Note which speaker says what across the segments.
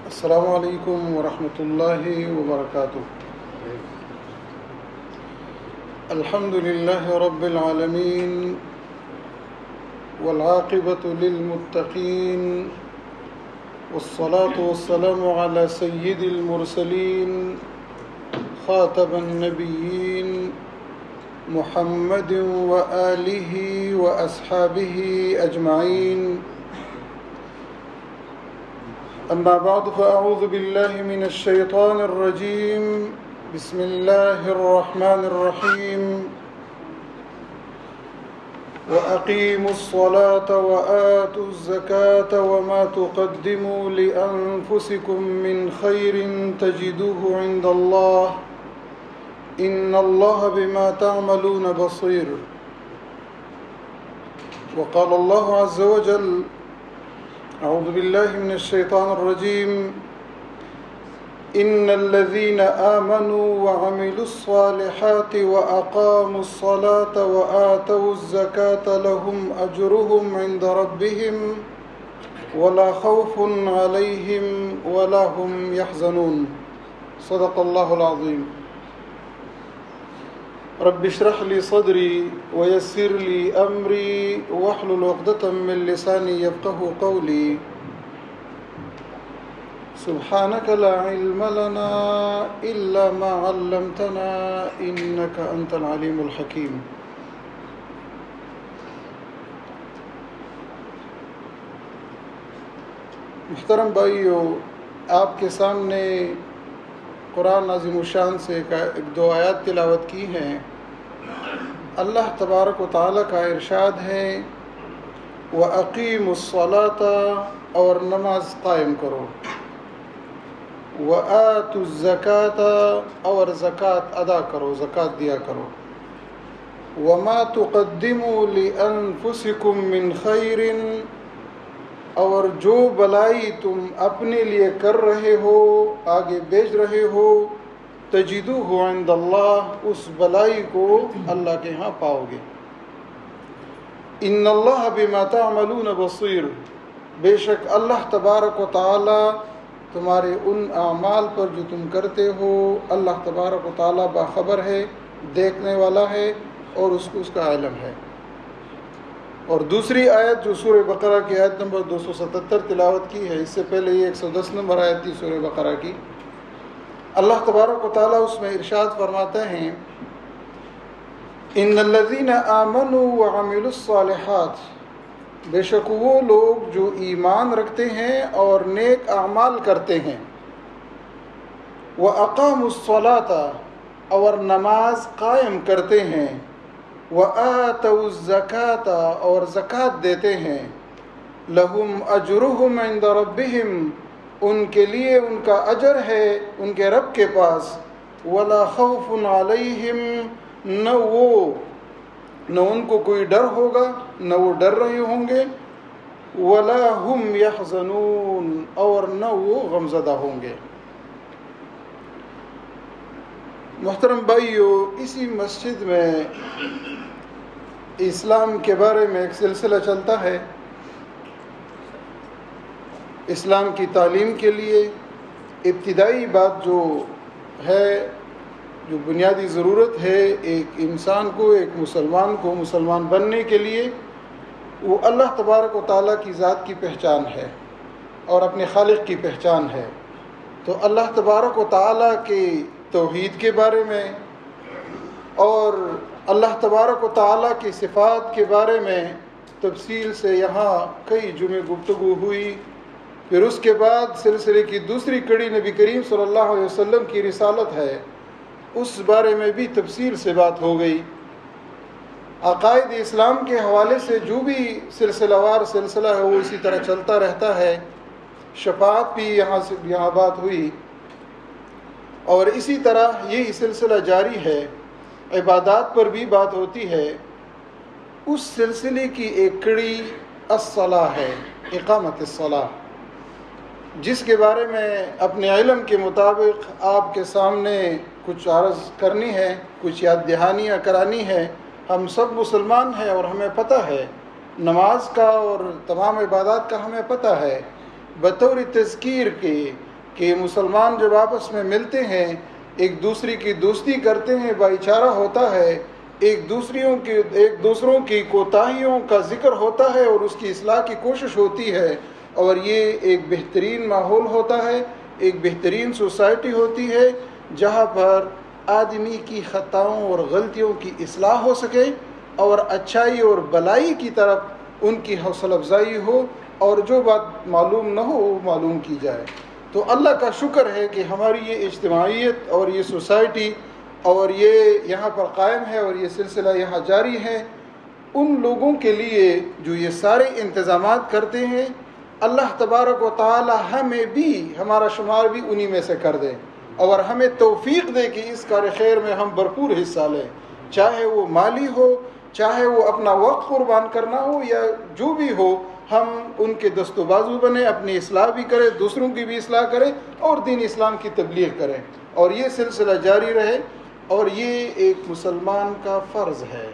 Speaker 1: السلام علیکم ورحمۃ اللہ وبرکاتہ۔ الحمد للہ رب العالمین والعاقبۃ للمتقین والصلاة والسلام علی سید المرسلین خاتم النبیین محمد وآلہ واصحابہ اجمعین، اما بعد فاعوذ باللہ من الشیطان الرجیم، بسم اللہ الرحمن الرحیم۔ وَأَقِيمُوا الصَّلَاةَ وَآتُوا الزَّكَاةَ وَمَا تُقَدِّمُوا لِأَنفُسِكُم مِّنْ خَيْرٍ تَجِدُوهُ عِندَ اللَّهِ إِنَّ اللَّهَ بِمَا تَعْمَلُونَ بَصِيرٌ۔ وقال الله عز وجل: اعوذ باللہ من الشیطان الرجیم، ان الذین آمنوا وعملوا الصالحات واقاموا الصلاة وآتوا الزکاة لهم اجرهم عند ربهم ولا خوف علیہم ولا هم يحزنون۔ صدق اللہ العظیم۔ رب اشرح لی صدری ویسر لی امری واحلل عقدۃ من لسانی یفقہوا قولی۔ سبحانک لا علم لنا الا ما علمتنا انک انت العلیم الحکیم۔ محترم بھائیو، آپ کے سامنے قرآن عظیم الشان سے ایک دو آیات تلاوت کی ہیں۔ اللہ تبارک و تعالیٰ کا ارشاد ہے: وَأَقِيمُوا الصَّلَاةَ، اور نماز قائم کرو، وَآتُوا الزَّكَاةَ، اور زکوٰۃ ادا کرو، زکوٰۃ دیا کرو، وَمَا تُقَدِّمُوا لِأَنفُسِكُم مِّنْ خَيْرٍ، اور جو بلائی تم اپنے لیے کر رہے ہو، آگے بھیج رہے ہو، تجدوہ عند اللہ، اس بلائی کو اللہ کے ہاں پاؤ گے۔ ان اللہ بما تعملون بصیر، بے شک اللہ تبارک و تعالی تمہارے ان اعمال پر جو تم کرتے ہو، اللہ تبارک و تعالی باخبر ہے، دیکھنے والا ہے، اور اس کو اس کا علم ہے۔ اور دوسری آیت جو سورہ بقرہ کی آیت نمبر 277 تلاوت کی ہے، اس سے پہلے یہ 110 نمبر آیت تھی سورہ بقرہ کی، اللہ تبارک و تعالیٰ اس میں ارشاد فرماتے ہیں: ان الذین آمنوا وعملوا الصالحات، بے شک وہ لوگ جو ایمان رکھتے ہیں اور نیک اعمال کرتے ہیں، وَأَقَامُوا الصَّلَاةَ، اور نماز قائم کرتے ہیں، وَآتَوُا الزَّكَاةَ، اور زکوٰۃ دیتے ہیں، لَهُمْ أَجْرُهُمْ عِندَ رَبِّهِمْ، ان کے لیے ان کا اجر ہے ان کے رب کے پاس، وَلَا خَوْفٌ عَلَيْهِمْ، نہ ان کو کوئی ڈر ہوگا، نہ وہ ڈر رہے ہوں گے، وَلَا هُمْ يَحْزَنُونَ، اور نہ وہ غمزدہ ہوں گے۔ محترم بھائیو، اسی مسجد میں اسلام کے بارے میں ایک سلسلہ چلتا ہے۔ اسلام کی تعلیم کے لیے ابتدائی بات جو ہے، جو بنیادی ضرورت ہے ایک انسان کو، ایک مسلمان کو مسلمان بننے کے لیے، وہ اللہ تبارک و تعالیٰ کی ذات کی پہچان ہے اور اپنے خالق کی پہچان ہے۔ تو اللہ تبارک و تعالیٰ کے توحید کے بارے میں اور اللہ تبارک و تعالیٰ کی صفات کے بارے میں تفصیل سے یہاں کئی جمعے گفتگو ہوئی۔ پھر اس کے بعد سلسلے کی دوسری کڑی نبی کریم صلی اللہ علیہ وسلم کی رسالت ہے، اس بارے میں بھی تفصیل سے بات ہو گئی۔ عقائد اسلام کے حوالے سے جو بھی سلسلہ وار سلسلہ ہے وہ اسی طرح چلتا رہتا ہے۔ شفاعت بھی یہاں بات ہوئی، اور اسی طرح یہی سلسلہ جاری ہے، عبادات پر بھی بات ہوتی ہے۔ اس سلسلے کی ایک کڑی الصلاۃ ہے، اقامت الصلاۃ، جس کے بارے میں اپنے علم کے مطابق آپ کے سامنے کچھ عرض کرنی ہے، کچھ یاد دہانیاں کرانی ہے۔ ہم سب مسلمان ہیں اور ہمیں پتہ ہے نماز کا اور تمام عبادات کا ہمیں پتہ ہے، بطور تذکیر کے کہ مسلمان جب آپس میں ملتے ہیں، ایک دوسرے کی دوستی کرتے ہیں، بھائی چارہ ہوتا ہے، ایک دوسروں کی کوتاہیوں کا ذکر ہوتا ہے اور اس کی اصلاح کی کوشش ہوتی ہے، اور یہ ایک بہترین ماحول ہوتا ہے، ایک بہترین سوسائٹی ہوتی ہے جہاں پر آدمی کی خطاؤں اور غلطیوں کی اصلاح ہو سکے اور اچھائی اور بلائی کی طرف ان کی حوصلہ افزائی ہو، اور جو بات معلوم نہ ہو وہ معلوم کی جائے۔ تو اللہ کا شکر ہے کہ ہماری یہ اجتماعیت اور یہ سوسائٹی اور یہ یہاں پر قائم ہے اور یہ سلسلہ یہاں جاری ہے۔ ان لوگوں کے لیے جو یہ سارے انتظامات کرتے ہیں، اللہ تبارک و تعالی ہمیں بھی، ہمارا شمار بھی انہی میں سے کر دے اور ہمیں توفیق دے کہ اس کار خیر میں ہم بھرپور حصہ لیں، چاہے وہ مالی ہو، چاہے وہ اپنا وقت قربان کرنا ہو، یا جو بھی ہو، ہم ان کے دست و بازو بنیں، اپنی اصلاح بھی کریں، دوسروں کی بھی اصلاح کریں اور دین اسلام کی تبلیغ کریں، اور یہ سلسلہ جاری رہے۔ اور یہ ایک مسلمان کا فرض ہے،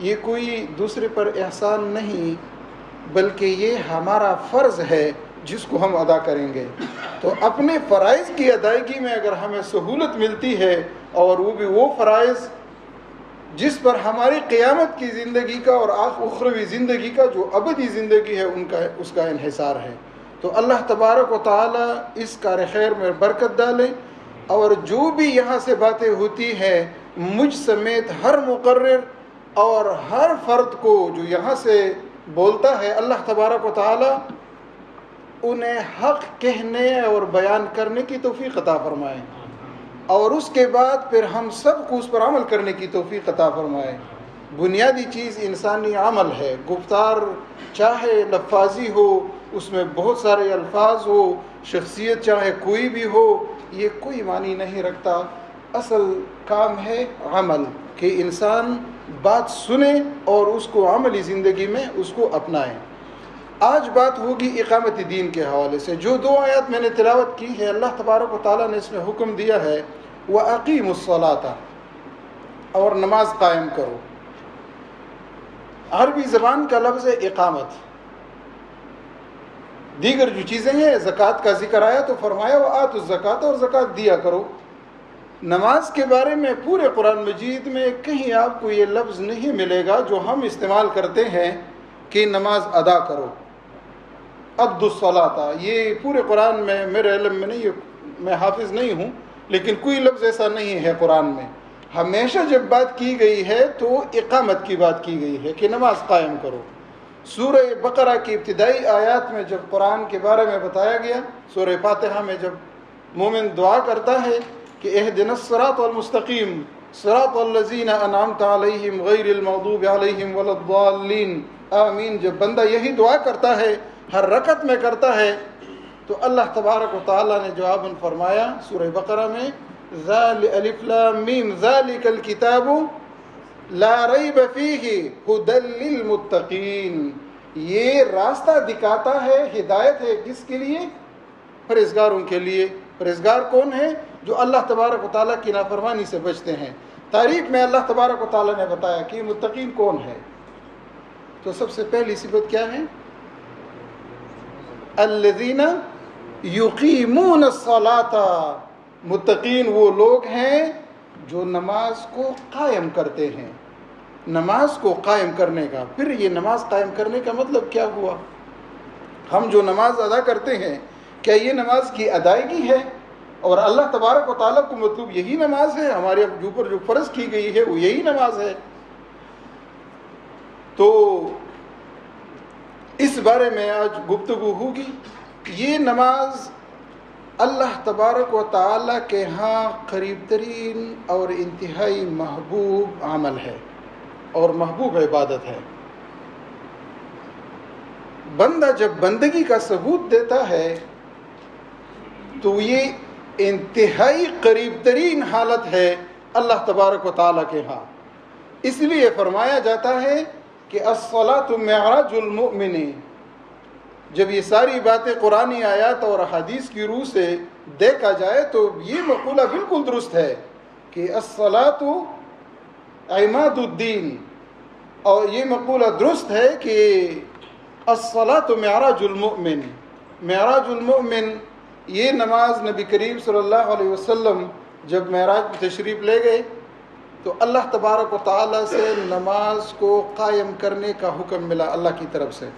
Speaker 1: یہ کوئی دوسرے پر احسان نہیں، بلکہ یہ ہمارا فرض ہے جس کو ہم ادا کریں گے۔ تو اپنے فرائض کی ادائیگی میں اگر ہمیں سہولت ملتی ہے، اور وہ بھی وہ فرائض جس پر ہماری قیامت کی زندگی کا اور اخروی زندگی کا جو ابدی زندگی ہے اس کا انحصار ہے، تو اللہ تبارک و تعالی اس کار خیر میں برکت ڈالے، اور جو بھی یہاں سے باتیں ہوتی ہیں مجھ سمیت ہر مقرر اور ہر فرد کو جو یہاں سے بولتا ہے، اللہ تبارک و تعالی انہیں حق کہنے اور بیان کرنے کی توفیق عطا فرمائے، اور اس کے بعد پھر ہم سب کو اس پر عمل کرنے کی توفیق عطا فرمائے۔ بنیادی چیز انسانی عمل ہے، گفتار چاہے لفاظی ہو، اس میں بہت سارے الفاظ ہو، شخصیت چاہے کوئی بھی ہو، یہ کوئی معنی نہیں رکھتا۔ اصل کام ہے عمل، کہ انسان بات سنے اور اس کو عملی زندگی میں اس کو اپنائیں۔ آج بات ہوگی اقامت دین کے حوالے سے۔ جو دو آیات میں نے تلاوت کی ہے، اللہ تبارک و تعالیٰ نے اس میں حکم دیا ہے وَأَقِيمُوا الصَّلَاةَ، اور نماز قائم کرو۔ عربی زبان کا لفظ ہے اقامت۔ دیگر جو چیزیں ہیں، زکوٰۃ کا ذکر آیا تو فرمایا وَآتُوا الزَّكَاةَ، اور زکوٰۃ دیا کرو۔ نماز کے بارے میں پورے قرآن مجید میں کہیں آپ کو یہ لفظ نہیں ملے گا جو ہم استعمال کرتے ہیں کہ نماز ادا کرو، ادوا الصلاۃ۔ یہ پورے قرآن میں میرے علم میں نہیں، میں حافظ نہیں ہوں، لیکن کوئی لفظ ایسا نہیں ہے قرآن میں۔ ہمیشہ جب بات کی گئی ہے تو اقامت کی بات کی گئی ہے کہ نماز قائم کرو۔ سورہ بقرہ کی ابتدائی آیات میں جب قرآن کے بارے میں بتایا گیا، سورہ فاتحہ میں جب مومن دعا کرتا ہے کہ اہدنا الصراط المستقیم صراط الذین انعمت علیہم غیر المغضوب علیہم ولا الضالین آمین، جب بندہ یہی دعا کرتا ہے، ہر رکعت میں کرتا ہے، تو اللہ تبارک و تعالیٰ نے جواباً فرمایا سورہ بقرہ میں الف لام میم ذالک الکتاب لا ریب فیہ ھدی للمتقین، یہ راستہ دکھاتا ہے، ہدایت ہے کس کے لیے؟ پرہیزگاروں کے لیے۔ پرہیزگار کون ہیں؟ جو اللہ تبارک و تعالیٰ کی نافرمانی سے بچتے ہیں۔ تعریف میں اللہ تبارک و تعالیٰ نے بتایا کہ متقین کون ہے، تو سب سے پہلی صفت کیا ہے؟ الذین یقیمون الصلاۃ، متقین وہ لوگ ہیں جو نماز کو قائم کرتے ہیں۔ نماز کو قائم کرنے کا، پھر یہ نماز قائم کرنے کا مطلب کیا ہوا؟ ہم جو نماز ادا کرتے ہیں، کیا یہ نماز کی ادائیگی ہے؟ اور اللہ تبارک و تعالیٰ کو مطلوب یہی نماز ہے، ہمارے اوپر جو فرض کی گئی ہے وہ یہی نماز ہے۔ تو اس بارے میں آج گفتگو ہوگی۔ یہ نماز اللہ تبارک و تعالیٰ کے ہاں قریب ترین اور انتہائی محبوب عمل ہے اور محبوب عبادت ہے۔ بندہ جب بندگی کا ثبوت دیتا ہے تو یہ انتہائی قریب ترین حالت ہے اللہ تبارک و تعالیٰ کے ہاں۔ اس لیے فرمایا جاتا ہے کہ الصلاۃ معراج المؤمن۔ جب یہ ساری باتیں قرآنی آیات اور احادیث کی روح سے دیکھا جائے تو یہ مقولہ بالکل درست ہے کہ الصلاۃ عماد الدین، اور یہ مقولہ درست ہے کہ الصلاۃ معراج المؤمن۔ معراج المؤمن یہ نماز نبی کریم صلی اللہ علیہ وسلم جب معراج میں تشریف لے گئے تو اللہ تبارک و تعالیٰ سے نماز کو قائم کرنے کا حکم ملا، اللہ کی طرف سے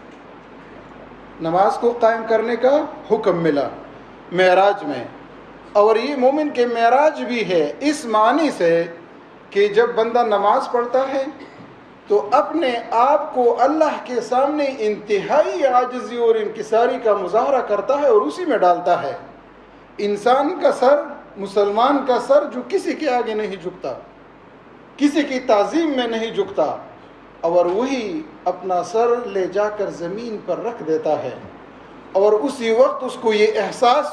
Speaker 1: نماز کو قائم کرنے کا حکم ملا معراج میں۔ اور یہ مومن کے معراج بھی ہے اس معنی سے کہ جب بندہ نماز پڑھتا ہے تو اپنے آپ کو اللہ کے سامنے انتہائی عاجزی اور انکساری کا مظاہرہ کرتا ہے اور اسی میں ڈالتا ہے۔ انسان کا سر، مسلمان کا سر جو کسی کے آگے نہیں جھکتا، کسی کی تعظیم میں نہیں جھکتا، اور وہی اپنا سر لے جا کر زمین پر رکھ دیتا ہے، اور اسی وقت اس کو یہ احساس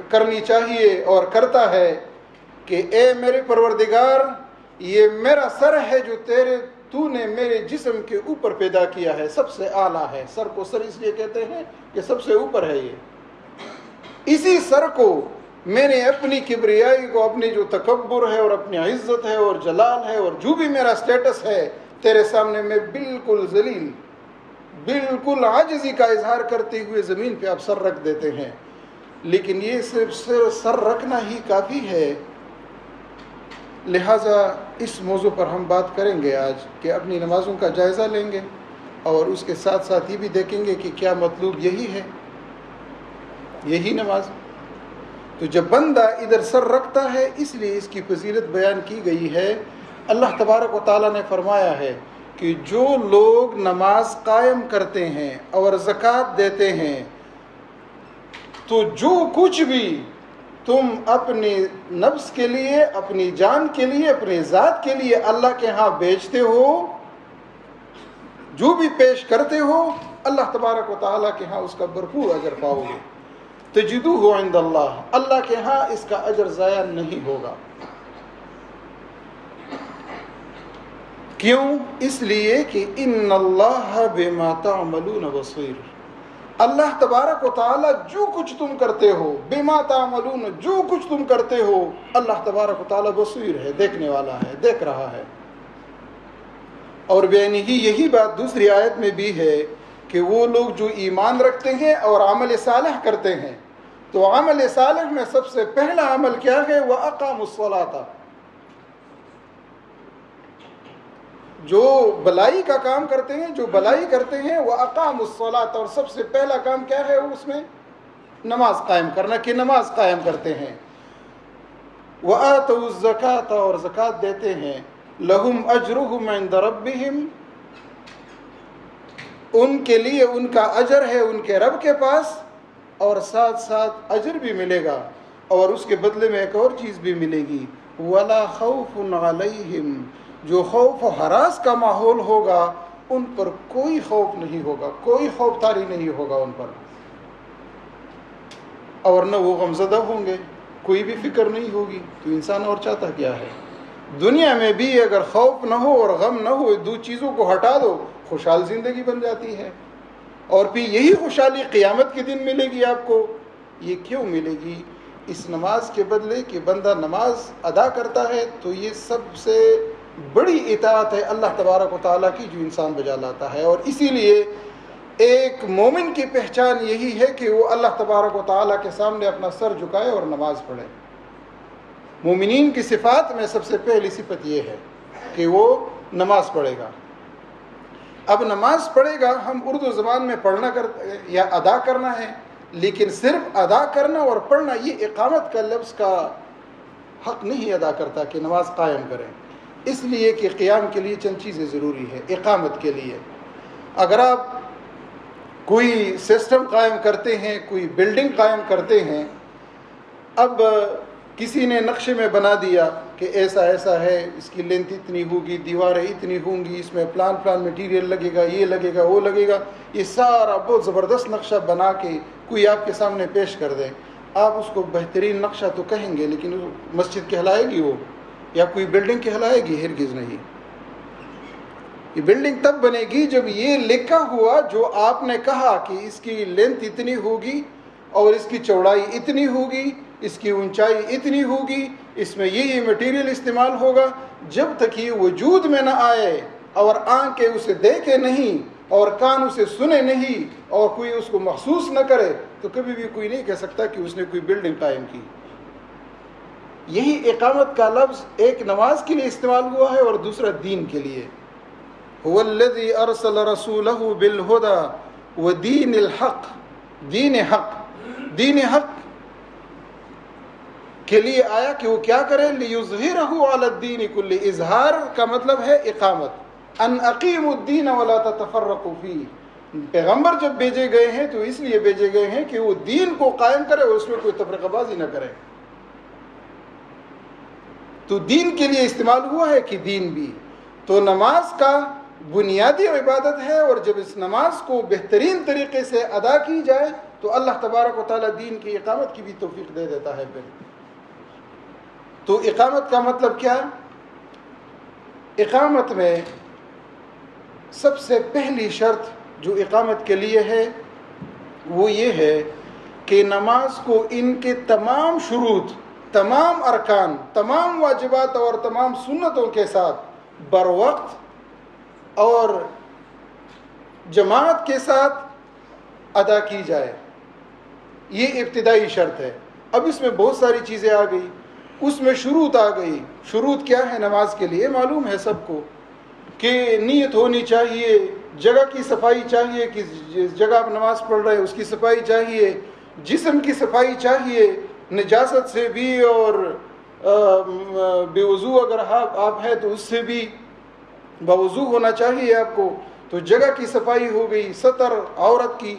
Speaker 1: کرنی چاہیے اور کرتا ہے کہ اے میرے پروردگار، یہ میرا سر ہے جو تو نے میرے جسم کے اوپر پیدا کیا ہے، سب سے اعلیٰ ہے۔ سر کو سر اس لیے کہتے ہیں کہ سب سے اوپر ہے یہ۔ اسی سر کو میں نے اپنی کبریائی کو، اپنی جو تکبر ہے اور اپنی عزت ہے اور جلال ہے اور جو بھی میرا سٹیٹس ہے، تیرے سامنے میں بالکل ذلیل، بالکل عاجزی کا اظہار کرتے ہوئے زمین پہ آپ سر رکھ دیتے ہیں۔ لیکن یہ صرف سر رکھنا ہی کافی ہے؟ لہٰذا اس موضوع پر ہم بات کریں گے آج کہ اپنی نمازوں کا جائزہ لیں گے، اور اس کے ساتھ ساتھ یہ بھی دیکھیں گے کہ کیا مطلوب یہی ہے، یہی نماز۔ تو جب بندہ ادھر سر رکھتا ہے، اس لیے اس کی فضیلت بیان کی گئی ہے۔ اللہ تبارک و تعالیٰ نے فرمایا ہے کہ جو لوگ نماز قائم کرتے ہیں اور زکوٰۃ دیتے ہیں، تو جو کچھ بھی تم اپنے نفس کے لیے، اپنی جان کے لیے، اپنے ذات کے لیے اللہ کے ہاں بیچتے ہو، جو بھی پیش کرتے ہو، اللہ تبارک و تعالیٰ کے ہاں اس کا بھرپور اجر پاؤ گے۔ تجدوہ عند اللہ، اللہ کے ہاں اس کا اجر ضائع نہیں ہوگا۔ کیوں؟ اس لیے کہ ان اللہ بما تعملون بصیر، اللہ تبارک و تعالیٰ جو کچھ تم کرتے ہو، بما تعملون، جو کچھ تم کرتے ہو، اللہ تبارک و تعالیٰ بصیر ہے، دیکھنے والا ہے، دیکھ رہا ہے۔ اور بیانی ہی یہی بات دوسری آیت میں بھی ہے کہ وہ لوگ جو ایمان رکھتے ہیں اور عمل صالح کرتے ہیں، تو عمل صالح میں سب سے پہلا عمل کیا ہے؟ وَأَقَامُوا الصَّلَاةَ، جو بلائی کا کام کرتے ہیں، جو بلائی کرتے ہیں، وَأَقَامُوا الصَّلَاةَ، اور سب سے پہلا کام کیا ہے اس میں؟ نماز قائم کرنا، کہ نماز قائم کرتے ہیں۔ وَآتَوُا الزَّكَاةَ، اور زکوٰۃ دیتے ہیں۔ لَهُمْ أَجْرُهُمْ عِنْدَ رَبِّهِمْ، ان کے لیے ان کا اجر ہے ان کے رب کے پاس، اور ساتھ ساتھ اجر بھی ملے گا، اور اس کے بدلے میں ایک اور چیز بھی ملے گی، وَلَا خَوْفٌ عَلَيْهِمْ، جو خوف و ہراس کا ماحول ہوگا ان پر کوئی خوف نہیں ہوگا، کوئی خوف طاری نہیں ہوگا ان پر، اور نہ وہ غمزدہ ہوں گے، کوئی بھی فکر نہیں ہوگی۔ تو انسان اور چاہتا کیا ہے؟ دنیا میں بھی اگر خوف نہ ہو اور غم نہ ہو، دو چیزوں کو ہٹا دو، خوشحال زندگی بن جاتی ہے۔ اور پھر یہی خوشحالی قیامت کے دن ملے گی آپ کو۔ یہ کیوں ملے گی؟ اس نماز کے بدلے کہ بندہ نماز ادا کرتا ہے، تو یہ سب سے بڑی اطاعت ہے اللہ تبارک و تعالیٰ کی جو انسان بجا لاتا ہے۔ اور اسی لیے ایک مومن کی پہچان یہی ہے کہ وہ اللہ تبارک و تعالیٰ کے سامنے اپنا سر جھکائے اور نماز پڑھے۔ مومنین کی صفات میں سب سے پہلی صفت یہ ہے کہ وہ نماز پڑھے گا۔ اب نماز پڑھے گا، ہم اردو زبان میں پڑھنا یا ادا کرنا ہے، لیکن صرف ادا کرنا اور پڑھنا یہ اقامت کا لفظ کا حق نہیں ادا کرتا کہ نماز قائم کریں، اس لیے کہ قیام کے لیے چند چیزیں ضروری ہے۔ اقامت کے لیے اگر آپ کوئی سسٹم قائم کرتے ہیں، کوئی بلڈنگ قائم کرتے ہیں، اب کسی نے نقشے میں بنا دیا کہ ایسا ایسا ہے، اس کی لینتھ اتنی ہوگی، دیواریں اتنی ہوں گی، اس میں پلان میٹیریل لگے گا، یہ لگے گا، وہ لگے گا، یہ سارا بہت زبردست نقشہ بنا کے کوئی آپ کے سامنے پیش کر دے، آپ اس کو بہترین نقشہ تو کہیں گے، لیکن مسجد کہلائے گی وہ یا کوئی بلڈنگ کہلائے گی؟ ہرگز نہیں۔ یہ بلڈنگ تب بنے گی جب یہ لکھا ہوا جو آپ نے کہا کہ اس کی لینتھ اتنی ہوگی اور اس کی چوڑائی اتنی ہوگی، اس کی اونچائی اتنی ہوگی، اس میں یہ مٹیریل استعمال ہوگا، جب تک یہ وجود میں نہ آئے اور آنکھیں اسے دیکھے نہیں اور کان اسے سنے نہیں اور کوئی اس کو محسوس نہ کرے، تو کبھی بھی کوئی نہیں کہہ سکتا کہ اس نے کوئی بلڈنگ قائم کی. یہی اقامت کا لفظ ایک نماز کے لیے استعمال ہوا ہے اور دوسرا دین کے لیے. هو الذی ارسل رسولہ بالہدی ودین الحق. دین حق کے لیے آیا کہ وہ کیا کرے, لیظہرہ علی الدین کلہ. اظہار کا مطلب ہے اقامت. ان اقیموا الدین ولا تتفرقوا فیہ. پیغمبر جب بھیجے گئے ہیں تو اس لیے بھیجے گئے ہیں کہ وہ دین کو قائم کرے اور اس میں کوئی تفرقہ بازی نہ کرے. تو دین کے لیے استعمال ہوا ہے کہ دین بھی. تو نماز کا بنیادی عبادت ہے, اور جب اس نماز کو بہترین طریقے سے ادا کی جائے تو اللہ تبارک و تعالیٰ دین کی اقامت کی بھی توفیق دے دیتا ہے. پھر تو اقامت کا مطلب کیا؟ اقامت میں سب سے پہلی شرط جو اقامت کے لیے ہے وہ یہ ہے کہ نماز کو ان کے تمام شروط, تمام ارکان, تمام واجبات اور تمام سنتوں کے ساتھ بروقت اور جماعت کے ساتھ ادا کی جائے. یہ ابتدائی شرط ہے. اب اس میں بہت ساری چیزیں آ گئی, اس میں شروط آ گئی. شروط کیا ہے نماز کے لیے؟ معلوم ہے سب کو کہ نیت ہونی چاہیے, جگہ کی صفائی چاہیے کہ جس جگہ آپ نماز پڑھ رہے ہیں اس کی صفائی چاہیے, جسم کی صفائی چاہیے نجاست سے بھی, اور بے وضو اگر آپ ہے تو اس سے بھی باوضو ہونا چاہیے آپ کو. تو جگہ کی صفائی ہو گئی, ستر عورت کی,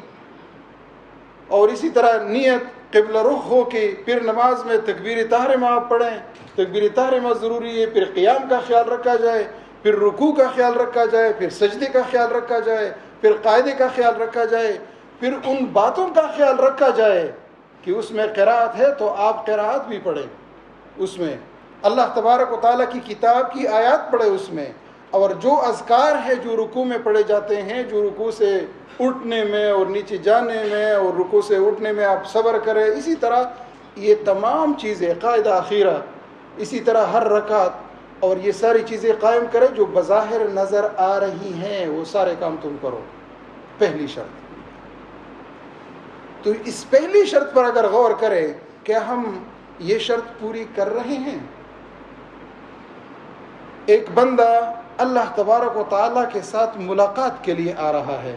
Speaker 1: اور اسی طرح نیت قبلہ رخ ہو کے پھر نماز میں تکبیر تحریمہ آپ پڑھیں. تکبیر تحریمہ ضروری ہے. پھر قیام کا خیال رکھا جائے, پھر رکوع کا خیال رکھا جائے, پھر سجدے کا خیال رکھا جائے, پھر قاعدے کا خیال رکھا جائے, پھر ان باتوں کا خیال رکھا جائے کہ اس میں قراءت ہے تو آپ قراءت بھی پڑھیں, اس میں اللہ تبارک و تعالیٰ کی کتاب کی آیات پڑھیں اس میں. اور جو اذکار ہے جو رکوع میں پڑھے جاتے ہیں, جو رکوع سے اٹھنے میں اور نیچے جانے میں اور رکوع سے اٹھنے میں آپ صبر کریں, اسی طرح یہ تمام چیزیں قاعدہ اخیرہ, اسی طرح ہر رکعت, اور یہ ساری چیزیں قائم کریں جو بظاہر نظر آ رہی ہیں, وہ سارے کام تم کرو. پہلی شرط. تو اس پہلی شرط پر اگر غور کریں کہ ہم یہ شرط پوری کر رہے ہیں. ایک بندہ اللہ تبارک و تعالیٰ کے ساتھ ملاقات کے لیے آ رہا ہے,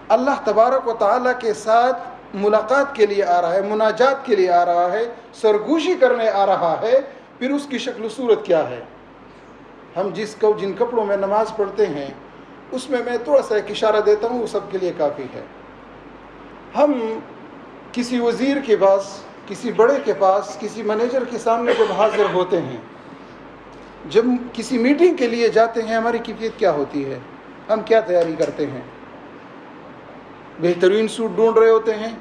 Speaker 1: اللہ تبارک و تعالیٰ کے ساتھ ملاقات کے لیے آ رہا ہے, مناجات کے لیے آ رہا ہے, سرگوشی کرنے آ رہا ہے. پھر اس کی شکل و صورت کیا ہے؟ ہم جن کپڑوں میں نماز پڑھتے ہیں اس میں تھوڑا سا ایک اشارہ دیتا ہوں, وہ سب کے لیے کافی ہے. ہم کسی وزیر کے پاس, کسی بڑے کے پاس, کسی مینیجر کے سامنے جب حاضر ہوتے ہیں, جب کسی میٹنگ کے لیے جاتے ہیں, ہماری کیفیت کیا ہوتی ہے؟ ہم کیا تیاری کرتے ہیں؟ بہترین سوٹ ڈھونڈ رہے ہوتے ہیں.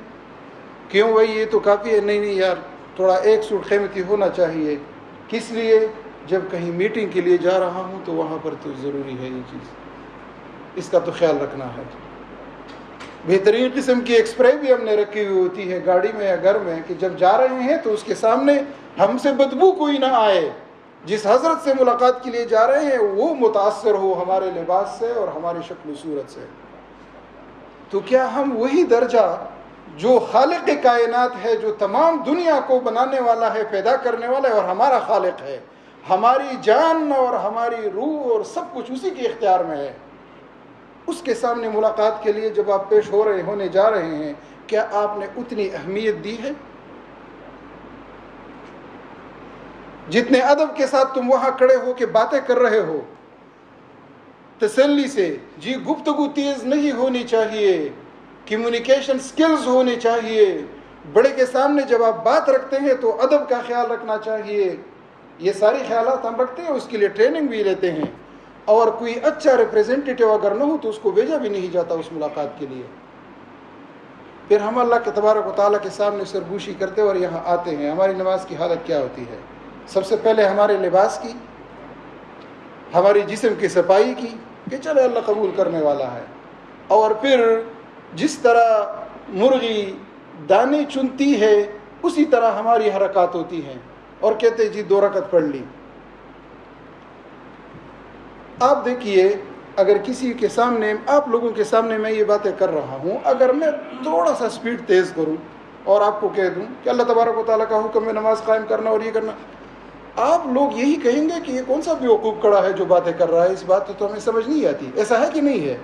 Speaker 1: کیوں بھائی یہ تو کافی ہے؟ نہیں یار, تھوڑا ایک سوٹ قیمتی ہونا چاہیے. کس لیے؟ جب کہیں میٹنگ کے لیے جا رہا ہوں تو وہاں پر تو ضروری ہے یہ چیز, اس کا تو خیال رکھنا ہے. بہترین قسم کی ایک اسپرے بھی ہم نے رکھی ہوئی ہوتی ہے گاڑی میں یا گھر میں, کہ جب جا رہے ہیں تو اس کے سامنے ہم سے بدبو کوئی نہ آئے. جس حضرت سے ملاقات کے لیے جا رہے ہیں وہ متاثر ہو ہمارے لباس سے اور ہماری شکل و صورت سے. تو کیا ہم وہی درجہ جو خالق کائنات ہے, جو تمام دنیا کو بنانے والا ہے, پیدا کرنے والا ہے, اور ہمارا خالق ہے, ہماری جان اور ہماری روح اور سب کچھ اسی کے اختیار میں ہے, اس کے سامنے ملاقات کے لیے جب آپ پیش ہونے جا رہے ہیں, کیا آپ نے اتنی اہمیت دی ہے؟ جتنے ادب کے ساتھ تم وہاں کھڑے ہو کے باتیں کر رہے ہو تسلی سے, جی گفتگو تیز نہیں ہونی چاہیے, کمیونیکیشن سکلز ہونی چاہیے. بڑے کے سامنے جب آپ بات رکھتے ہیں تو ادب کا خیال رکھنا چاہیے. یہ ساری خیالات ہم رکھتے ہیں, اس کے لیے ٹریننگ بھی لیتے ہیں. اور کوئی اچھا ریپریزنٹیٹیو اگر نہ ہو تو اس کو بھیجا بھی نہیں جاتا اس ملاقات کے لیے. پھر ہم اللہ کے تبارک و تعالیٰ کے سامنے سرگوشی کرتے اور یہاں آتے ہیں. ہماری نماز کی حالت کیا ہوتی ہے؟ سب سے پہلے ہمارے لباس کی, ہماری جسم کی صفائی کی, کہ چلے اللہ قبول کرنے والا ہے. اور پھر جس طرح مرغی دانے چنتی ہے اسی طرح ہماری حرکات ہوتی ہیں, اور کہتے جی 2 رکعت پڑھ لی. آپ دیکھیے اگر کسی کے سامنے، آپ لوگوں کے سامنے میں یہ باتیں کر رہا ہوں، اگر میں تھوڑا سا سپیڈ تیز کروں اور آپ کو کہہ دوں کہ اللہ تبارک و تعالیٰ کا حکم ہے نماز قائم کرنا اور یہ کرنا، آپ لوگ یہی کہیں گے کہ یہ کون سا بیوقوف کڑا ہے جو باتیں کر رہا ہے، اس بات تو ہمیں سمجھ نہیں آتی. ایسا ہے کہ نہیں ہے؟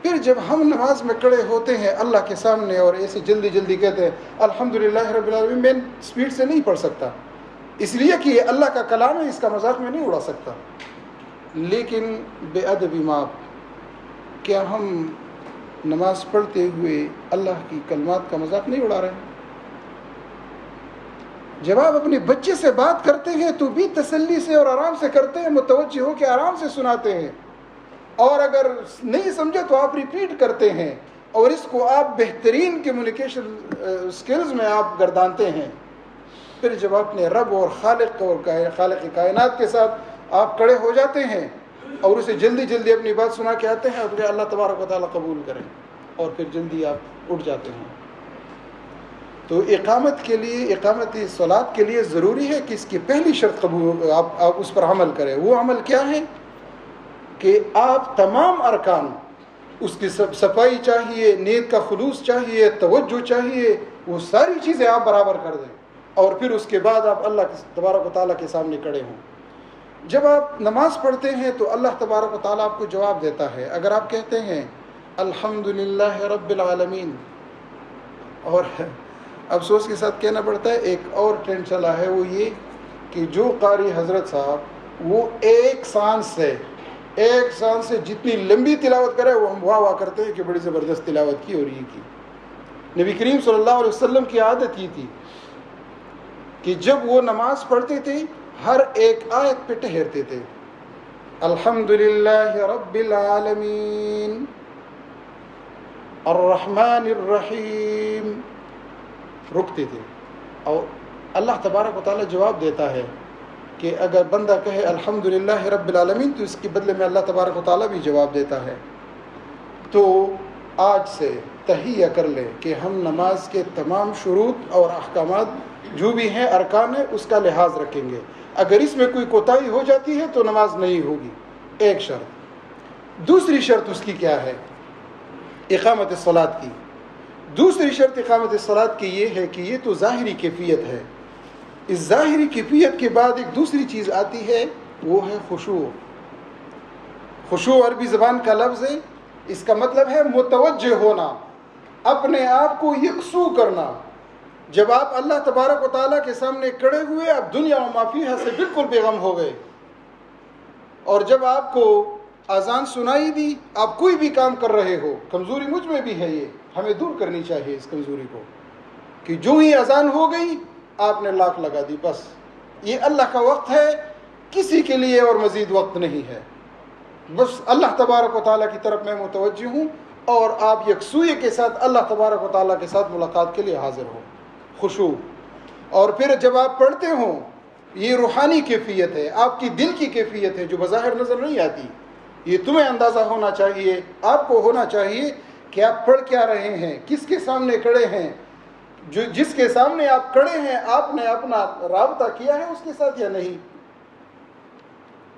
Speaker 1: پھر جب ہم نماز میں کھڑے ہوتے ہیں اللہ کے سامنے اور ایسے جلدی جلدی کہتے ہیں الحمدللہ رب العالمین، میں سپیڈ سے نہیں پڑھ سکتا اس لیے کہ یہ اللہ کا کلام ہے، اس کا مذاق میں نہیں اڑا سکتا. لیکن بے ادبی ماپ، کیا ہم نماز پڑھتے ہوئے اللہ کی کلمات کا مذاق نہیں اڑا رہے ہیں؟ جب آپ اپنے بچے سے بات کرتے ہیں تو بھی تسلی سے اور آرام سے کرتے ہیں، متوجہ ہو کے آرام سے سناتے ہیں، اور اگر نہیں سمجھے تو آپ ریپیٹ کرتے ہیں، اور اس کو آپ بہترین کمیونیکیشن سکلز میں آپ گردانتے ہیں. پھر جب اپنے رب اور خالق کائنات کے ساتھ آپ کھڑے ہو جاتے ہیں اور اسے جلدی جلدی اپنی بات سنا کے آتے ہیں، اور اللہ تبارک و تعالیٰ قبول کریں، اور پھر جلدی آپ اٹھ جاتے ہیں. تو اقامت کے لیے، اقامت صلاۃ کے لیے ضروری ہے کہ اس کی پہلی شرط قبول، آپ اس پر عمل کریں. وہ عمل کیا ہے کہ آپ تمام ارکان، اس کی صفائی چاہیے، نیت کا خلوص چاہیے، توجہ چاہیے، وہ ساری چیزیں آپ برابر کر دیں، اور پھر اس کے بعد آپ اللہ تبارک و تعالیٰ کے سامنے کھڑے ہوں. جب آپ نماز پڑھتے ہیں تو اللہ تبارک و تعالیٰ آپ کو جواب دیتا ہے. اگر آپ کہتے ہیں الحمدللہ رب العالمین، اور افسوس کے ساتھ کہنا پڑتا ہے ایک اور ٹرینڈ چلا ہے، وہ یہ کہ جو قاری حضرت صاحب وہ ایک سانس سے جتنی لمبی تلاوت کرے وہ ہم واہ واہ کرتے ہیں کہ بڑی زبردست تلاوت کی اور یہ کی. نبی کریم صلی اللہ علیہ وسلم کی عادت یہ تھی کہ جب وہ نماز پڑھتے تھے ہر ایک آیت پہ ٹھہرتے تھے، الحمدللہ رب العالمین الرحمن الرحیم، رکتے تھے. اور اللہ تبارک و تعالیٰ جواب دیتا ہے کہ اگر بندہ کہے الحمدللہ رب العالمین تو اس کے بدلے میں اللہ تبارک و تعالیٰ بھی جواب دیتا ہے. تو آج سے تہیہ کر لیں کہ ہم نماز کے تمام شروط اور احکامات جو بھی ہیں، ارکان ہیں، اس کا لحاظ رکھیں گے. اگر اس میں کوئی کوتاہی ہو جاتی ہے تو نماز نہیں ہوگی. ایک شرط. دوسری شرط اس کی کیا ہے؟ اقامت الصلاۃ کی. دوسری شرط اقامت الصلاۃ کی یہ ہے کہ یہ تو ظاہری کیفیت ہے. اس ظاہری کیفیت کے بعد ایک دوسری چیز آتی ہے، وہ ہے خشوع. خشوع عربی زبان کا لفظ ہے، اس کا مطلب ہے متوجہ ہونا، اپنے آپ کو یکسو کرنا. جب آپ اللہ تبارک و تعالیٰ کے سامنے کھڑے ہوئے، آپ دنیا و ما فیہا سے بالکل بے غم ہو گئے، اور جب آپ کو اذان سنائی دی، آپ کوئی بھی کام کر رہے ہو، کمزوری مجھ میں بھی ہے، یہ ہمیں دور کرنی چاہیے اس کمزوری کو، کہ جو ہی اذان ہو گئی آپ نے لاک لگا دی، بس یہ اللہ کا وقت ہے، کسی کے لیے اور مزید وقت نہیں ہے، بس اللہ تبارک و تعالیٰ کی طرف میں متوجہ ہوں، اور آپ یکسوئی کے ساتھ اللہ تبارک و تعالیٰ کے ساتھ ملاقات کے لیے حاضر ہو. خشوع. اور پھر جب آپ پڑھتے ہوں، یہ روحانی کیفیت ہے، آپ کی دل کی کیفیت ہے جو بظاہر نظر نہیں آتی. یہ تمہیں اندازہ ہونا چاہیے، آپ کو ہونا چاہیے کہ آپ پڑھ کیا رہے ہیں، کس کے سامنے کھڑے ہیں. جس کے سامنے آپ کھڑے ہیں آپ نے اپنا رابطہ کیا ہے اس کے ساتھ یا نہیں؟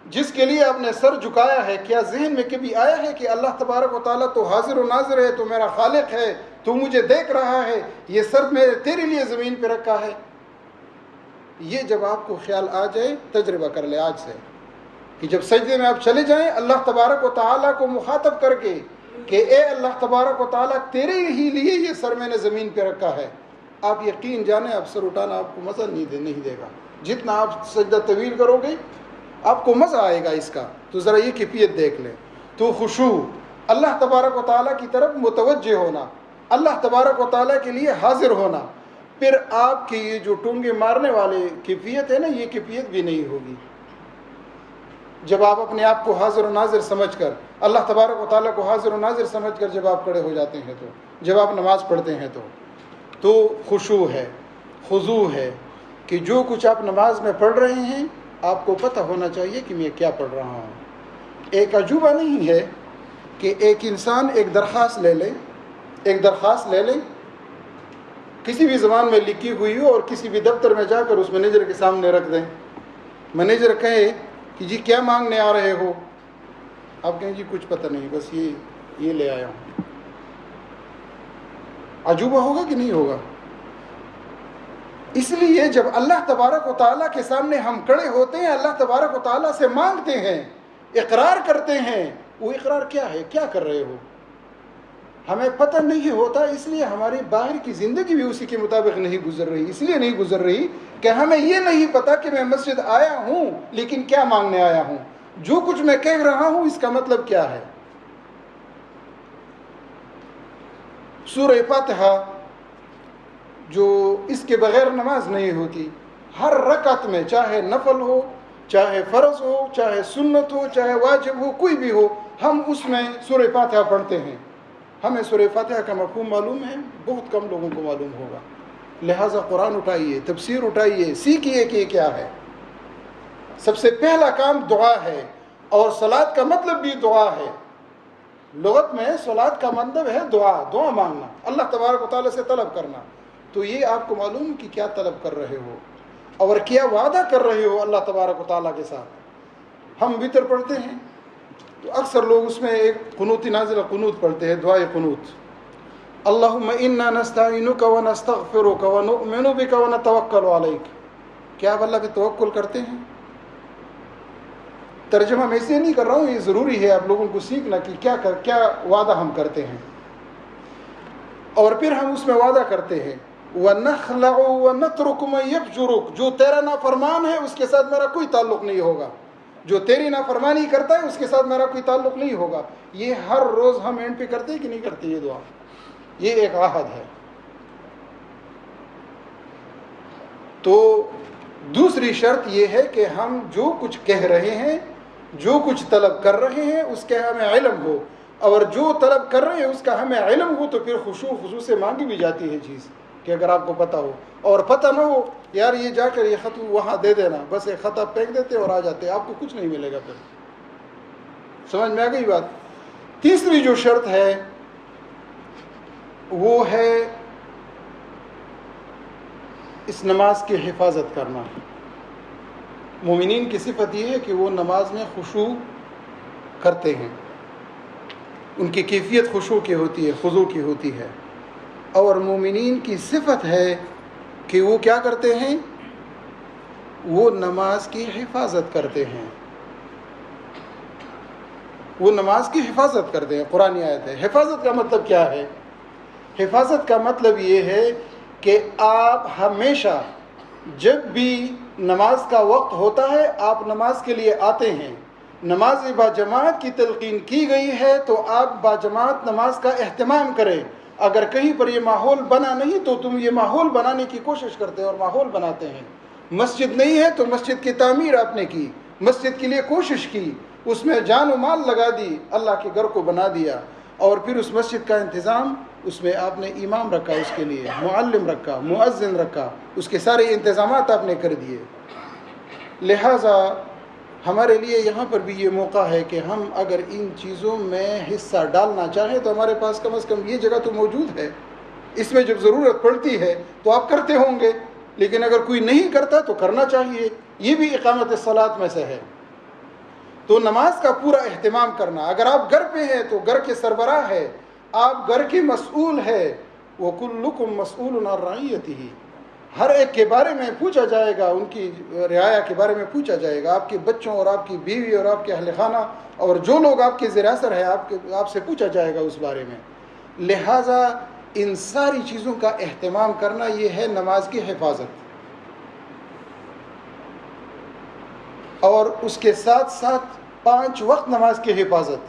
Speaker 1: جس کے لیے آپ نے سر جھکایا ہے، کیا ذہن میں کبھی آیا ہے کہ اللہ تبارک و تعالیٰ تو حاضر و ناظر ہے، تو میرا خالق ہے، تو مجھے دیکھ رہا ہے، یہ سر میں تیرے لیے زمین پہ رکھا ہے؟ یہ جب آپ کو خیال آ جائے، تجربہ کر لے آج سے کہ جب سجدے میں آپ چلے جائیں اللہ تبارک و تعالیٰ کو مخاطب کر کے کہ اے اللہ تبارک و تعالیٰ تیرے ہی لیے یہ سر میں نے زمین پہ رکھا ہے، آپ یقین جانیں اب سر اٹھانا آپ کو مزہ نہیں دے گا. جتنا آپ سجدہ طویل کرو گے آپ کو مزہ آئے گا اس کا. تو ذرا یہ کیفیت دیکھ لیں. تو خشوع، اللہ تبارک و تعالیٰ کی طرف متوجہ ہونا، اللہ تبارک و تعالیٰ کے لیے حاضر ہونا. پھر آپ کی یہ جو ٹونگے مارنے والے کیفیت ہے نا، یہ کیفیت بھی نہیں ہوگی. جب آپ اپنے آپ کو حاضر و ناظر سمجھ کر، اللہ تبارک و تعالیٰ کو حاضر و ناظر سمجھ کر جب آپ کھڑے ہو جاتے ہیں، تو جب آپ نماز پڑھتے ہیں تو خشوع ہے، خضوع ہے کہ جو کچھ آپ نماز میں پڑھ رہے ہیں آپ کو پتہ ہونا چاہیے کہ میں کیا پڑھ رہا ہوں. ایک عجوبہ نہیں ہے کہ ایک انسان ایک درخواست لے لے کسی بھی زبان میں لکھی ہوئی ہو، اور کسی بھی دفتر میں جا کر اس مینیجر کے سامنے رکھ دیں. مینیجر کہے کہ جی کیا مانگنے آ رہے ہو؟ آپ کہیں جی کچھ پتہ نہیں، بس یہ لے آیا ہوں. عجوبہ ہوگا کہ نہیں ہوگا؟ اس لیے جب اللہ تبارک و تعالیٰ کے سامنے ہم کھڑے ہوتے ہیں، اللہ تبارک و تعالیٰ سے مانگتے ہیں، اقرار کرتے ہیں، وہ اقرار کیا ہے، کیا کر رہے ہو، ہمیں پتہ نہیں ہوتا. اس لیے ہماری باہر کی زندگی بھی اسی کے مطابق نہیں گزر رہی. اس لیے نہیں گزر رہی کہ ہمیں یہ نہیں پتا کہ میں مسجد آیا ہوں لیکن کیا مانگنے آیا ہوں، جو کچھ میں کہہ رہا ہوں اس کا مطلب کیا ہے. سورہ فاتحہ جو اس کے بغیر نماز نہیں ہوتی، ہر رکعت میں چاہے نفل ہو، چاہے فرض ہو، چاہے سنت ہو، چاہے واجب ہو، کوئی بھی ہو، ہم اس میں سورہ فاتحہ پڑھتے ہیں. ہمیں سورہ فاتحہ کا مفہوم معلوم ہے، بہت کم لوگوں کو معلوم ہوگا. لہٰذا قرآن اٹھائیے، تفسیر اٹھائیے، سیکھیے کہ یہ کیا ہے. سب سے پہلا کام دعا ہے، اور صلاۃ کا مطلب بھی دعا ہے. لغت میں صلاۃ کا مطلب ہے دعا مانگنا، اللہ تبارک و تعالیٰ سے طلب کرنا. تو یہ آپ کو معلوم کہ کیا طلب کر رہے ہو اور کیا وعدہ کر رہے ہو اللہ تبارک و تعالیٰ کے ساتھ. ہم وتر پڑھتے ہیں تو اکثر لوگ اس میں ایک قنوت نازلہ قنوت پڑھتے ہیں، دعائے قنوت. اللہم انا نستعینک ونستغفرک ونؤمن بک ونتوکل علیک. کیا آپ اللہ پہ توکل کرتے ہیں؟ ترجمہ میں اس لیے نہیں کر رہا ہوں، یہ ضروری ہے آپ لوگوں کو سیکھنا کہ کیا وعدہ ہم کرتے ہیں. اور پھر ہم اس میں وعدہ کرتے ہیں وَنَخْلَعُ وَنَتْرُكُ مَن يَفْجُرُكَ، جو تیرا نافرمان ہے اس کے ساتھ میرا کوئی تعلق نہیں ہوگا، جو تیری نافرمانی کرتا ہے اس کے ساتھ میرا کوئی تعلق نہیں ہوگا. یہ ہر روز ہم اینڈ پہ کرتے ہیں کہ نہیں کرتے؟ یہ دعا، یہ ایک عہد ہے. تو دوسری شرط یہ ہے کہ ہم جو کچھ کہہ رہے ہیں، جو کچھ طلب کر رہے ہیں اس کے ہمیں علم ہو، اور جو طلب کر رہے ہیں اس کا ہمیں علم ہو تو پھر خشوع خضوع سے مانگی بھی جاتی ہے چیز، کہ اگر آپ کو پتہ ہو. اور پتہ نہ ہو، یار یہ جا کر یہ خط وہاں دے دینا، بس ایک خط آپ پھینک دیتے اور آ جاتے، آپ کو کچھ نہیں ملے گا. پھر سمجھ میں آ گئی بات؟ تیسری جو شرط ہے وہ ہے اس نماز کی حفاظت کرنا. مومنین کی صفت یہ ہے کہ وہ نماز میں خشوع کرتے ہیں، ان کی کیفیت خشوع کی ہوتی ہے، خضوع کی ہوتی ہے. اور مومنین کی صفت ہے کہ وہ کیا کرتے ہیں؟ وہ نماز کی حفاظت کرتے ہیں. وہ نماز کی حفاظت کرتے ہیں. قرآن آیت ہے. حفاظت کا مطلب کیا ہے؟ حفاظت کا مطلب یہ ہے کہ آپ ہمیشہ جب بھی نماز کا وقت ہوتا ہے آپ نماز کے لیے آتے ہیں، نماز باجماعت کی تلقین کی گئی ہے تو آپ باجماعت نماز کا اہتمام کریں. اگر کہیں پر یہ ماحول بنا نہیں تو تم یہ ماحول بنانے کی کوشش کرتے ہیں اور ماحول بناتے ہیں. مسجد نہیں ہے تو مسجد کی تعمیر آپ نے کی، مسجد کے لیے کوشش کی، اس میں جان و مال لگا دی، اللہ کے گھر کو بنا دیا، اور پھر اس مسجد کا انتظام، اس میں آپ نے امام رکھا، اس کے لیے معلم رکھا، مؤذن رکھا، اس کے سارے انتظامات آپ نے کر دیے. لہٰذا ہمارے لیے یہاں پر بھی یہ موقع ہے کہ ہم اگر ان چیزوں میں حصہ ڈالنا چاہیں تو ہمارے پاس کم از کم یہ جگہ تو موجود ہے. اس میں جب ضرورت پڑتی ہے تو آپ کرتے ہوں گے، لیکن اگر کوئی نہیں کرتا تو کرنا چاہیے. یہ بھی اقامت الصلاۃ میں سے ہے. تو نماز کا پورا اہتمام کرنا. اگر آپ گھر پہ ہیں تو گھر کے سربراہ ہے، آپ گھر کے مسئول ہے. وَكُلُّكُمْ مَسْئُولٌ عَنْ رَعِيَّتِهِ، ہر ایک کے بارے میں پوچھا جائے گا، ان کی رعایا کے بارے میں پوچھا جائے گا. آپ کے بچوں اور آپ کی بیوی اور آپ کے اہل خانہ اور جو لوگ آپ کے زیر اثر ہے آپ سے پوچھا جائے گا اس بارے میں. لہٰذا ان ساری چیزوں کا اہتمام کرنا یہ ہے نماز کی حفاظت. اور اس کے ساتھ ساتھ 5 وقت نماز کی حفاظت،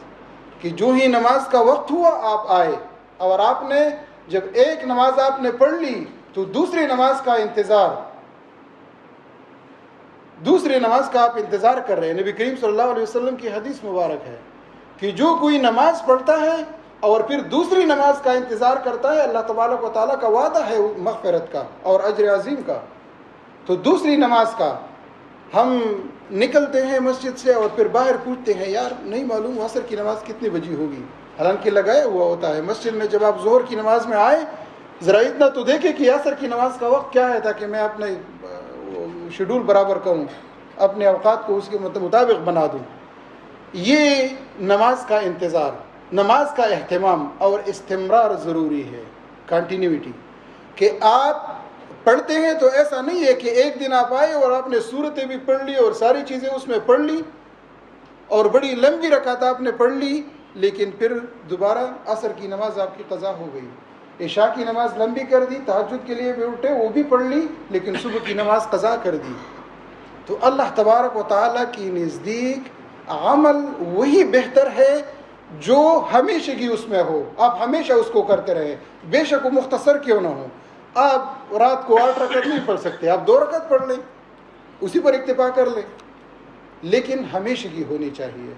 Speaker 1: کہ جو ہی نماز کا وقت ہوا آپ آئے، اور آپ نے جب ایک نماز آپ نے پڑھ لی تو دوسری نماز کا انتظار، دوسری نماز کا آپ انتظار کر رہے ہیں. نبی کریم صلی اللہ علیہ وسلم کی حدیث مبارک ہے کہ جو کوئی نماز پڑھتا ہے اور پھر دوسری نماز کا انتظار کرتا ہے، اللہ تبارک و تعالیٰ کا وعدہ ہے مغفرت کا اور اجر عظیم کا. تو دوسری نماز کا ہم نکلتے ہیں مسجد سے اور پھر باہر پوچھتے ہیں، یار نہیں معلوم عصر کی نماز کتنی بجی ہوگی، حالانکہ لگایا ہوا ہوتا ہے. مسجد میں جب آپ ظہر کی نماز میں آئے ذرا اتنا تو دیکھیں کہ عصر کی نماز کا وقت کیا ہے، تاکہ میں اپنے شیڈول برابر کروں، اپنے اوقات کو اس کے مطابق بنا دوں. یہ نماز کا انتظار، نماز کا اہتمام اور استمرار ضروری ہے، کنٹینیوٹی، کہ آپ پڑھتے ہیں تو ایسا نہیں ہے کہ ایک دن آپ آئے اور آپ نے صورتیں بھی پڑھ لی اور ساری چیزیں اس میں پڑھ لی اور بڑی لمبی رکعت آپ نے پڑھ لی، لیکن پھر دوبارہ عصر کی نماز آپ کی قضا ہو گئی، عشاء کی نماز لمبی کر دی، تہجد کے لیے بھی اٹھے وہ بھی پڑھ لی، لیکن صبح کی نماز قضا کر دی۔ تو اللہ تبارک و تعالیٰ کی نزدیک عمل وہی بہتر ہے جو ہمیشگی اس میں ہو، آپ ہمیشہ اس کو کرتے رہیں، بے شک وہ مختصر کیوں نہ ہو۔ آپ رات کو 8 رکعت نہیں پڑھ سکتے، آپ 2 رکعت پڑھ لیں، اسی پر اکتفا کر لیں، لیکن ہمیشگی ہونی چاہیے۔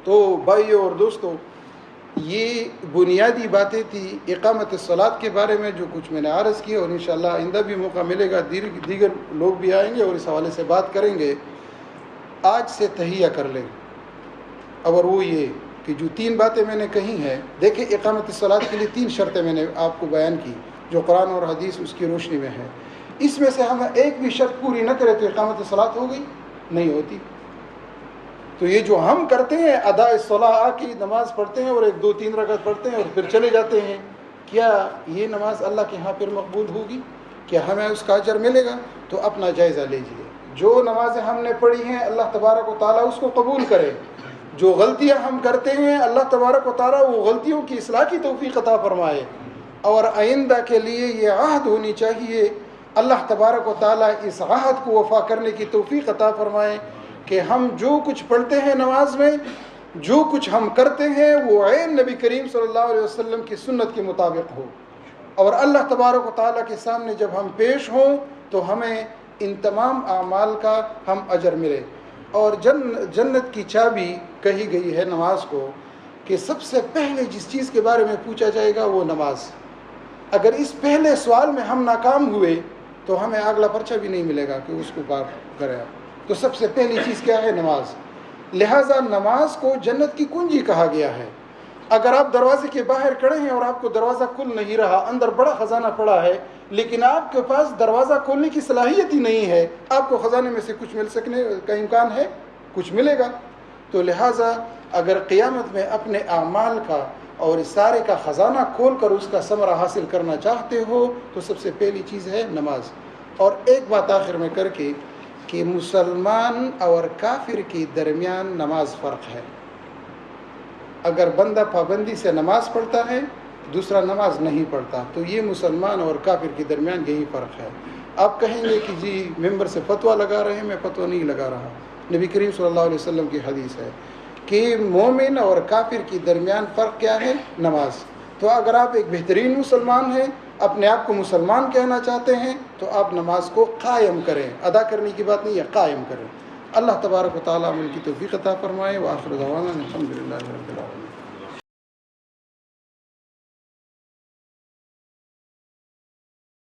Speaker 1: تو بھائیو اور دوستو، یہ بنیادی باتیں تھی اقامت الصلاۃ کے بارے میں جو کچھ میں نے عرض کی، اور انشاءاللہ آئندہ بھی موقع ملے گا، دیگر لوگ بھی آئیں گے اور اس حوالے سے بات کریں گے۔ آج سے تہیہ کر لیں، اور وہ یہ کہ جو 3 باتیں میں نے کہی ہیں، دیکھیں اقامت الصلاۃ کے لیے 3 شرطیں میں نے آپ کو بیان کی جو قرآن اور حدیث اس کی روشنی میں ہے۔ اس میں سے ہم ایک بھی شرط پوری نہ کرے تو اقامت الصلاۃ ہو گئی؟ نہیں ہوتی۔ تو یہ جو ہم کرتے ہیں اداء الصلاۃ کی نماز پڑھتے ہیں اور 1 2 3 رکعت پڑھتے ہیں اور پھر چلے جاتے ہیں، کیا یہ نماز اللہ کے ہاں پھر مقبول ہوگی؟ کیا ہمیں اس کا اجر ملے گا؟ تو اپنا جائزہ لیجئے۔ جو نمازیں ہم نے پڑھی ہیں اللہ تبارک و تعالیٰ اس کو قبول کرے، جو غلطیاں ہم کرتے ہیں اللہ تبارک و تعالیٰ وہ غلطیوں کی اصلاح کی توفیق عطا فرمائے، اور آئندہ کے لیے یہ عہد ہونی چاہیے، اللہ تبارک و تعالیٰ اس عہد کو وفا کرنے کی توفیق عطا فرمائے کہ ہم جو کچھ پڑھتے ہیں نماز میں، جو کچھ ہم کرتے ہیں وہ عین نبی کریم صلی اللہ علیہ وسلم کی سنت کے مطابق ہو، اور اللہ تبارک و تعالیٰ کے سامنے جب ہم پیش ہوں تو ہمیں ان تمام اعمال کا ہم اجر ملے۔ اور جنت کی چابی کہی گئی ہے نماز کو کہ سب سے پہلے جس چیز کے بارے میں پوچھا جائے گا وہ نماز۔ اگر اس پہلے سوال میں ہم ناکام ہوئے تو ہمیں اگلا پرچہ بھی نہیں ملے گا کہ اس کو بات کرے۔ تو سب سے پہلی چیز کیا ہے؟ نماز۔ لہٰذا نماز کو جنت کی کنجی کہا گیا ہے۔ اگر آپ دروازے کے باہر کھڑے ہیں اور آپ کو دروازہ کھل نہیں رہا، اندر بڑا خزانہ پڑا ہے، لیکن آپ کے پاس دروازہ کھولنے کی صلاحیت ہی نہیں ہے، آپ کو خزانے میں سے کچھ مل سکنے کا امکان ہے؟ کچھ ملے گا؟ تو لہٰذا اگر قیامت میں اپنے اعمال کا اور اس سارے کا خزانہ کھول کر اس کا ثمرہ حاصل کرنا چاہتے ہو تو سب سے پہلی چیز ہے نماز۔ اور ایک بات آخر میں کر کے کہ مسلمان اور کافر کے درمیان نماز فرق ہے۔ اگر بندہ پابندی سے نماز پڑھتا ہے، دوسرا نماز نہیں پڑھتا، تو یہ مسلمان اور کافر کے درمیان یہی فرق ہے۔ آپ کہیں گے کہ جی ممبر سے فتویٰ لگا رہے ہیں، میں فتویٰ نہیں لگا رہا۔ نبی کریم صلی اللہ علیہ وسلم کی حدیث ہے کہ مومن اور کافر کے درمیان فرق کیا ہے؟ نماز۔ تو اگر آپ ایک بہترین مسلمان ہیں، اپنے آپ کو مسلمان کہنا چاہتے ہیں، تو آپ نماز کو قائم کریں، ادا کرنے کی بات نہیں ہے، قائم کریں۔ اللہ تبارک و تعالیٰ عمل کی توفیق عطا فرمائے۔ وآخر دعوانا الحمدللہ رب العالمین۔